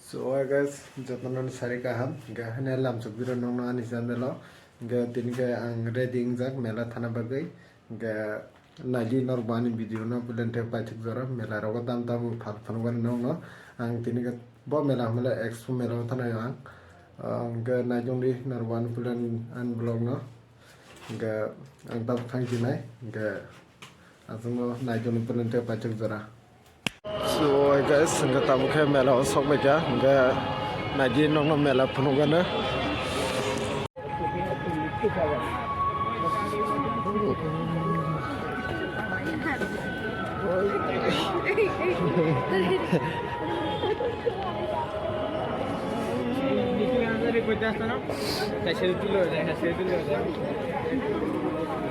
So I guys jotnon sari kaham ga hane lam subiro nong ani channel ga tinke ang ready ingjak mela thana bagai ga naji nor bani video no bulente paithik jora mela rogo dam dam phal phangwan nong no ang tinke bo mela mela expo mela thana yang ga najongli nor ban bulan an blog no ga ang dam khang jinai ga azungo najongli bulente paithik jora. So guys, nga tamu kaya mela osok baca, nga naji nong mela penungana.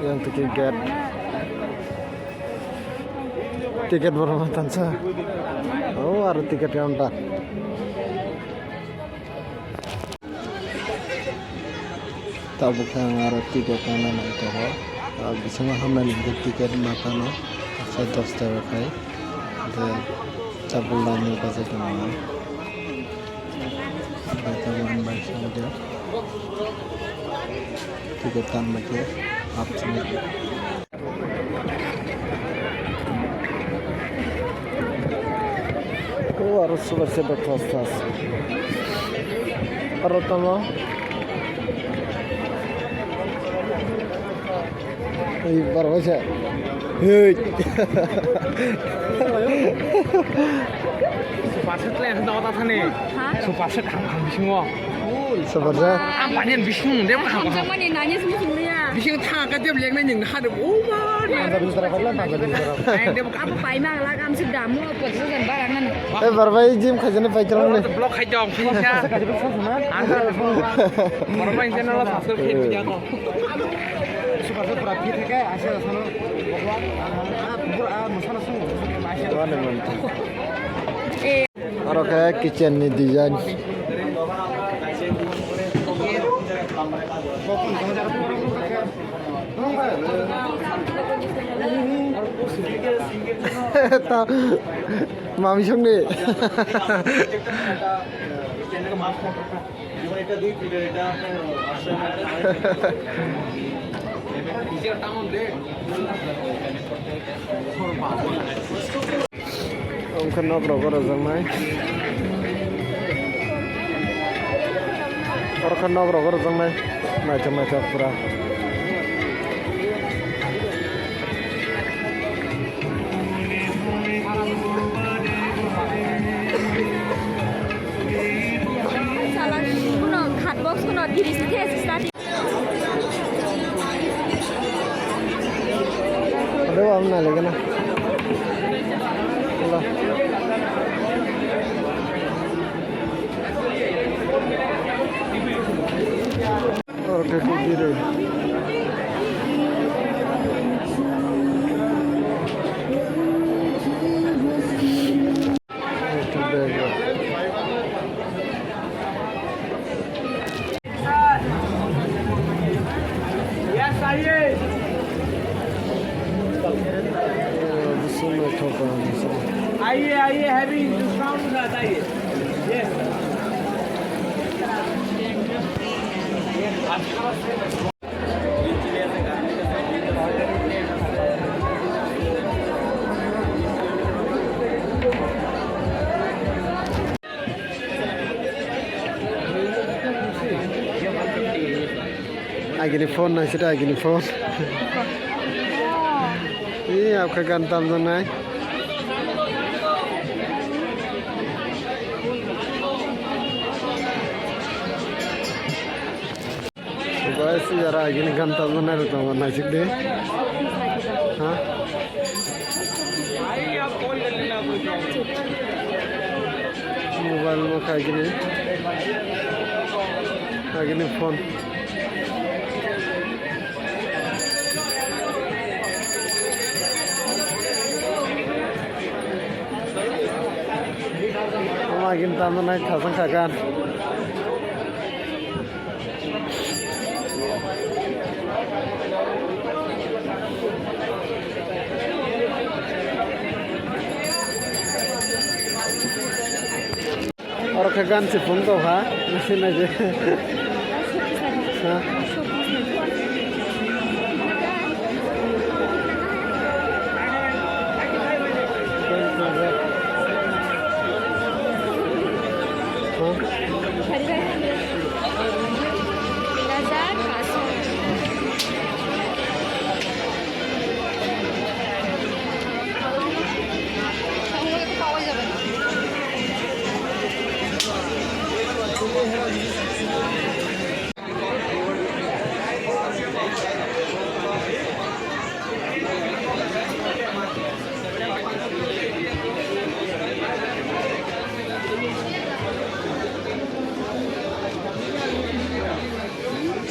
Yang tiket berapa tansa? Oh, ada tiket counter. Bukan ada tiket kanan itu ho. Bisa hamil tiket makan ho. Saya 10 টাকা খাই। tabuk lani pasal kemana? Tabuan baik saja. Tiketan macam apa sih? harus bersebut fastas. Pertama, ini berapa sih? Hei, Supasat lah yang tahu tak ni. Supasat ham semua. sebenarnya. Banyak bising dia mah. Macam ni nanya semua ya. Bising thang kan dia beli yang ni ada ubah. Ada bisa dapat lah, ada bisa dapat. Dia Apa pai mang lah kami sudah mu apa tu kan barangan. Berapa jam khajane paikaran ni? blok khai jong sih ya. Ada. Berapa yang channel lah subscribe kiri dia kau. Supasat berapa sih kayak asal sana? Masalah semua. Mana mantap. Orang kayak kitchen ni design. Mami sungguh. Om kena berapa zaman? Orang kena berapa zaman? Macam-macam pura. Salah kuno cut box kuno diri sendiri start. Ada apa mana lagi na? Allah. Oke, kiri. Ya saya. Bismillah tauban. आइए heavy discount के साथ आइए yes Agni phone na sita agni phone. Ini आपका गंतव्य जाना है. Guys, जरा agni गंतव्य जाना है तो वरना चिकड़े. हाँ. आइए आप कॉल कर लेना Mobile में agni phone. Makin tamu naik kasang kakan. ka gan se phone to ha nasi na je ha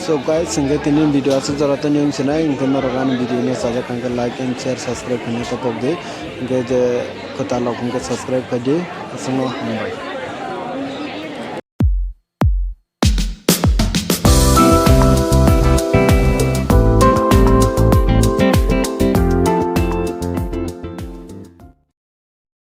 So guys, sehingga ini video asal jaratan yang senai, ingin merokan video ini saja kan like and share, subscribe, hanya top of the, ingin je kota lokong ke subscribe kaje, semua, bye.